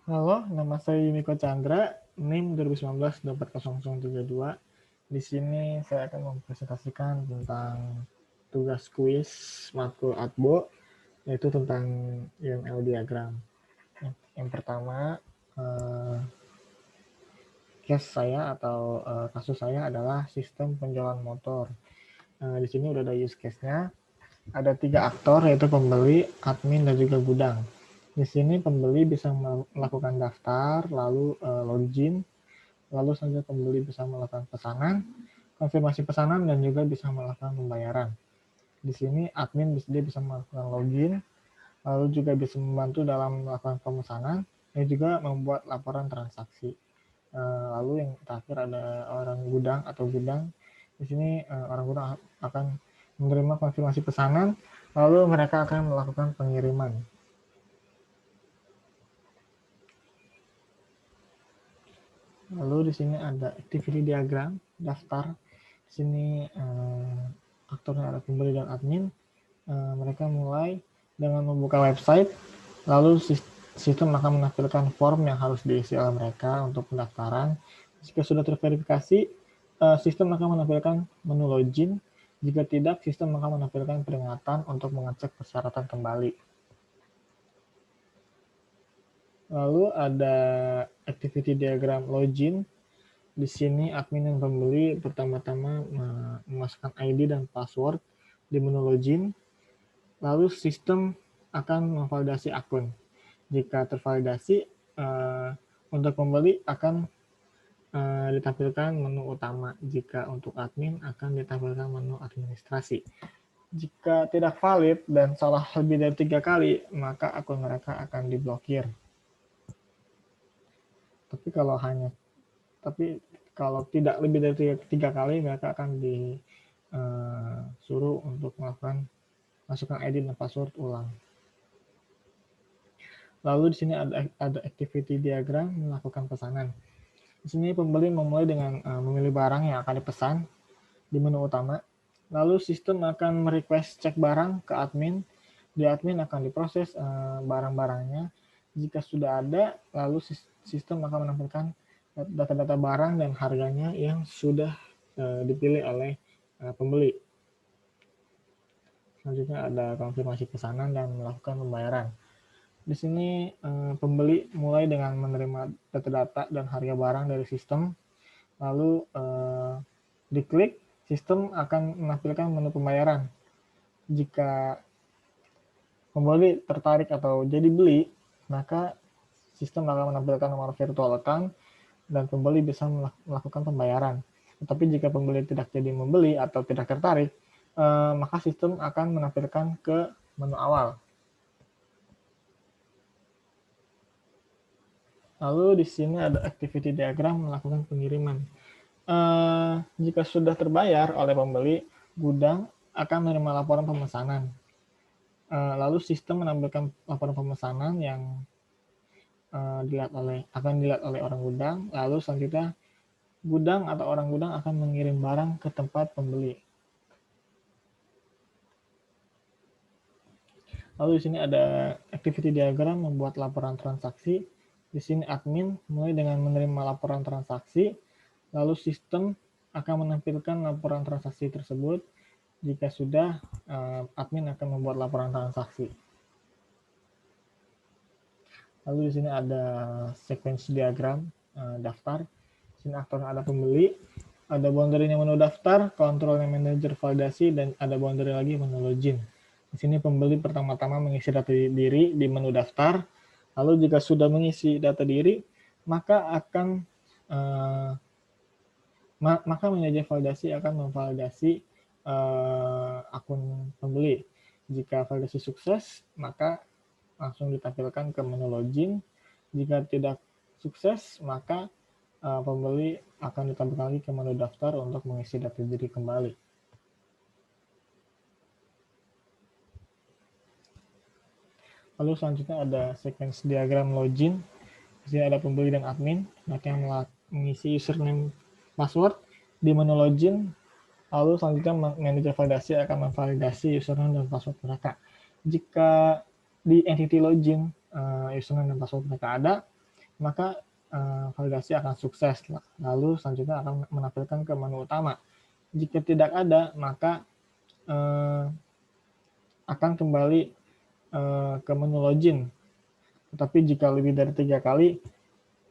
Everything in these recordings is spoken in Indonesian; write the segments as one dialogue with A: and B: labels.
A: Halo, nama saya Yuniko Chandra, NIM 2019-24032. Di sini saya akan mempresentasikan tentang tugas kuis matkul Adbo, yaitu tentang UML diagram. Yang pertama, eh, case saya atau kasus saya adalah sistem penjualan motor. Di sini udah ada use case-nya. Ada 3 aktor, yaitu pembeli, admin, dan juga gudang. Di sini pembeli bisa melakukan daftar, lalu login, lalu selanjutnya pembeli bisa melakukan pesanan, konfirmasi pesanan, dan juga bisa melakukan pembayaran. Di sini admin dia bisa melakukan login, lalu juga bisa membantu dalam melakukan pemesanan, dan juga membuat laporan transaksi. Lalu yang terakhir ada orang gudang atau gudang. Di sini orang gudang akan menerima konfirmasi pesanan, lalu mereka akan melakukan pengiriman. Lalu di sini ada activity diagram, daftar. Di sini aktornya ada pembeli dan admin. Mereka mulai dengan membuka website, lalu sistem akan menampilkan form yang harus diisi oleh mereka untuk pendaftaran. Jika sudah terverifikasi, sistem akan menampilkan menu login. Jika tidak, sistem akan menampilkan peringatan untuk mengecek persyaratan kembali. Lalu ada activity diagram login. Di sini admin dan pembeli pertama-tama memasukkan ID dan password di menu login, lalu sistem akan memvalidasi akun. Jika tervalidasi, untuk pembeli akan ditampilkan menu utama. Jika untuk admin akan ditampilkan menu administrasi. Jika tidak valid dan salah lebih dari 3 kali, maka akun mereka akan diblokir. Tapi kalau hanya tapi kalau tidak lebih dari 3 kali, mereka akan disuruh untuk melakukan masukkan ID dan password ulang. Lalu di sini ada activity diagram melakukan pesanan. Di sini pembeli memulai dengan memilih barang yang akan dipesan di menu utama. Lalu sistem akan merequest cek barang ke admin. Di admin akan diproses barang-barangnya. Jika sudah ada, lalu sistem akan menampilkan data-data barang dan harganya yang sudah dipilih oleh pembeli. Selanjutnya ada konfirmasi pesanan dan melakukan pembayaran. Di sini pembeli mulai dengan menerima data-data dan harga barang dari sistem, lalu diklik, sistem akan menampilkan menu pembayaran. Jika pembeli tertarik atau jadi beli, maka sistem akan menampilkan nomor virtual account dan pembeli bisa melakukan pembayaran. Tetapi jika pembeli tidak jadi membeli atau tidak tertarik, maka sistem akan menampilkan ke menu awal. Lalu di sini ada activity diagram melakukan pengiriman. Jika sudah terbayar oleh pembeli, gudang akan menerima laporan pemesanan. Lalu sistem menampilkan laporan pemesanan yang akan dilihat oleh orang gudang. Lalu selanjutnya gudang atau orang gudang akan mengirim barang ke tempat pembeli. Lalu di sini ada activity diagram membuat laporan transaksi. Di sini admin mulai dengan menerima laporan transaksi, lalu sistem akan menampilkan laporan transaksi tersebut. Jika sudah, admin akan membuat laporan transaksi. Lalu di sini ada sequence diagram daftar. Di sini aktornya ada pembeli, ada boundary-nya menu daftar, kontrolnya manajer validasi, dan ada boundary lagi menu login. Di sini pembeli pertama-tama mengisi data diri di menu daftar. Lalu jika sudah mengisi data diri, maka manajer validasi akan memvalidasi akun pembeli. Jika validasi sukses, maka langsung ditampilkan ke menu login. Jika tidak sukses, maka pembeli akan ditampilkan lagi ke menu daftar untuk mengisi data diri kembali. Lalu selanjutnya ada sequence diagram login. Di sini ada pembeli dan admin. Mereka yang mengisi username password di menu login. Lalu selanjutnya manajer validasi akan memvalidasi username dan password mereka. Jika di entity login username dan password mereka ada, maka validasi akan sukses. Lalu selanjutnya akan menampilkan ke menu utama. Jika tidak ada, maka akan kembali ke menu login. Tetapi jika lebih dari 3 kali,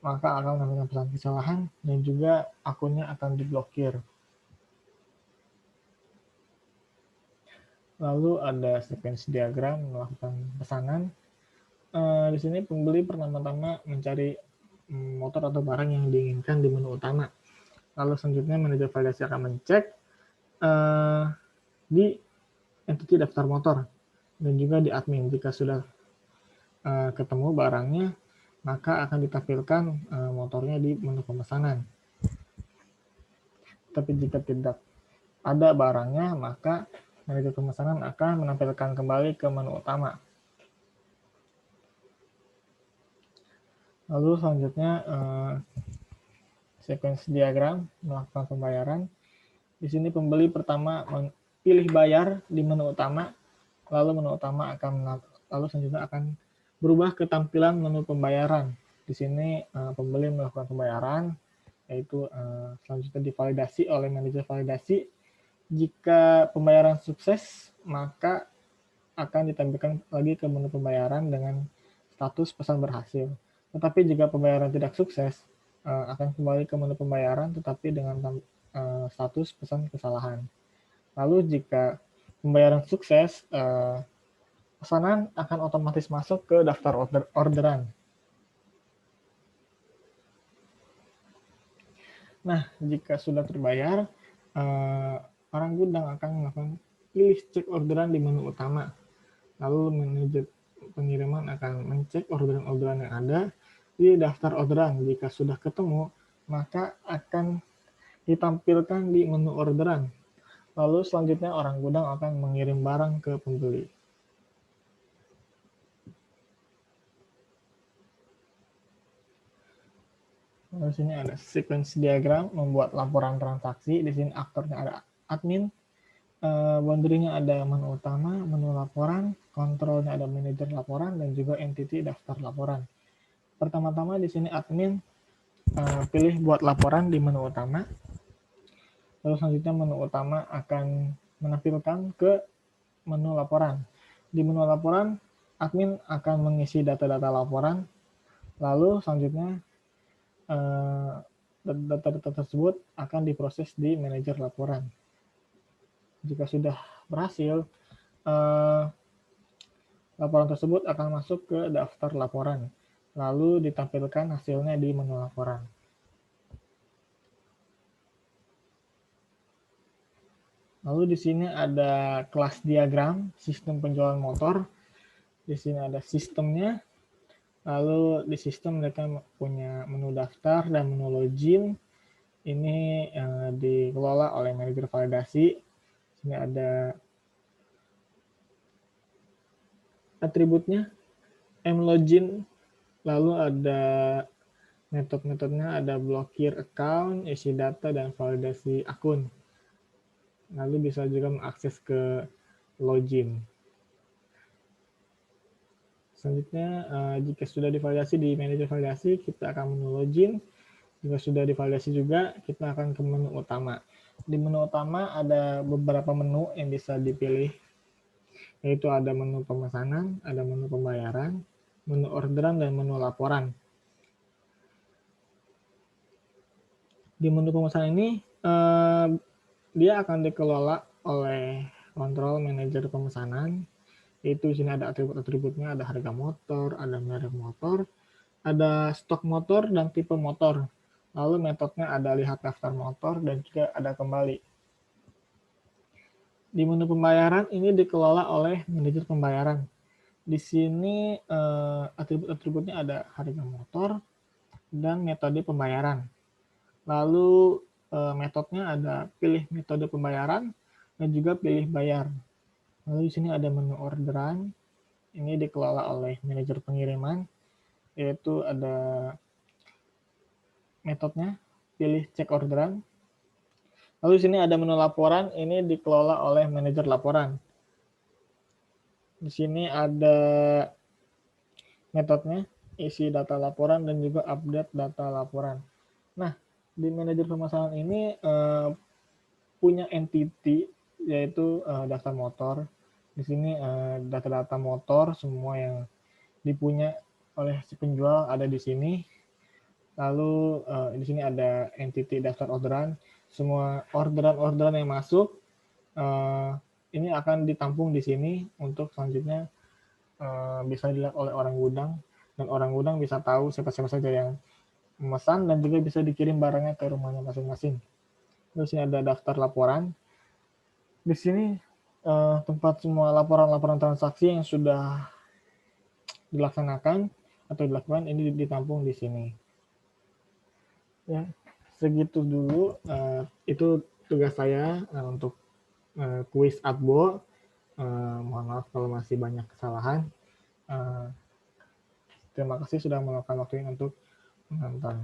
A: maka akan menampilkan pesan kesalahan dan juga akunnya akan diblokir. Lalu ada sequence diagram melakukan pesanan. Di sini pembeli pertama-tama mencari motor atau barang yang diinginkan di menu utama. Lalu selanjutnya manajer validasi akan mencek di entity daftar motor dan juga di admin. Jika sudah ketemu barangnya, maka akan ditampilkan motornya di menu pemesanan. Tapi jika tidak ada barangnya, maka manajer pemesanan akan menampilkan kembali ke menu utama. Lalu selanjutnya sequence diagram melakukan pembayaran. Di sini pembeli pertama pilih bayar di menu utama, lalu menu utama lalu selanjutnya akan berubah ke tampilan menu pembayaran. Di sini pembeli melakukan pembayaran, yaitu selanjutnya divalidasi oleh manajer validasi. Jika pembayaran sukses, maka akan ditampilkan lagi ke menu pembayaran dengan status pesan berhasil. Tetapi jika pembayaran tidak sukses, akan kembali ke menu pembayaran tetapi dengan status pesan kesalahan. Lalu jika pembayaran sukses, pesanan akan otomatis masuk ke daftar orderan. Nah, jika sudah terbayar, orang gudang akan melakukan pilih cek orderan di menu utama. Lalu manajer pengiriman akan mencek orderan-orderan yang ada di daftar orderan. Jika sudah ketemu, maka akan ditampilkan di menu orderan. Lalu selanjutnya orang gudang akan mengirim barang ke pembeli. Lalu sini ada sequence diagram membuat laporan transaksi. Di sini aktornya ada admin, boundary-nya ada menu utama, menu laporan, kontrolnya ada manajer laporan, dan juga entity daftar laporan. Pertama-tama di sini admin pilih buat laporan di menu utama. Lalu selanjutnya menu utama akan menampilkan ke menu laporan. Di menu laporan, admin akan mengisi data-data laporan. Lalu selanjutnya data-data tersebut akan diproses di manajer laporan. Jika sudah berhasil, laporan tersebut akan masuk ke daftar laporan, lalu ditampilkan hasilnya di menu laporan. Lalu di sini ada kelas diagram sistem penjualan motor. Di sini ada sistemnya. Lalu di sistem mereka punya menu daftar dan menu login. Ini dikelola oleh manajer validasi. Sini ada atributnya, mlogin, lalu ada metode-metodenya, ada blokir account, isi data, dan validasi akun. Lalu bisa juga mengakses ke login. Selanjutnya, jika sudah divalidasi di manajer validasi, kita akan menu login. Jika sudah divalidasi juga, kita akan ke menu utama. Di menu utama ada beberapa menu yang bisa dipilih, yaitu ada menu pemesanan, ada menu pembayaran, menu orderan, dan menu laporan. Di menu pemesanan ini, dia akan dikelola oleh kontrol manajer pemesanan, yaitu di sini ada atribut-atributnya, ada harga motor, ada merek motor, ada stok motor dan tipe motor. Lalu metodenya ada lihat daftar motor dan juga ada kembali. Di menu pembayaran ini dikelola oleh manajer pembayaran. Di sini atribut-atributnya ada harga motor dan metode pembayaran. Lalu metodenya ada pilih metode pembayaran dan juga pilih bayar. Lalu di sini ada menu orderan. Ini dikelola oleh manajer pengiriman, yaitu ada metodenya pilih cek orderan. Lalu di sini ada menu laporan, ini dikelola oleh manajer laporan. Di sini ada metodenya, isi data laporan, dan juga update data laporan. Nah, di manajer permasalahan ini punya entity, yaitu daftar motor. Di sini data-data motor semua yang dipunya oleh si penjual ada di sini. Lalu di sini ada entity daftar orderan. Semua orderan-orderan yang masuk ini akan ditampung di sini untuk selanjutnya bisa dilihat oleh orang gudang, dan orang gudang bisa tahu siapa-siapa saja yang memesan dan juga bisa dikirim barangnya ke rumahnya masing-masing. Terus ini ada daftar laporan. Di sini tempat semua laporan-laporan transaksi yang sudah dilaksanakan atau dilakukan ini ditampung di sini. Ya, segitu dulu. Itu tugas saya untuk kuis Adbo. Mohon maaf kalau masih banyak kesalahan. Terima kasih sudah meluangkan waktu ini untuk menonton.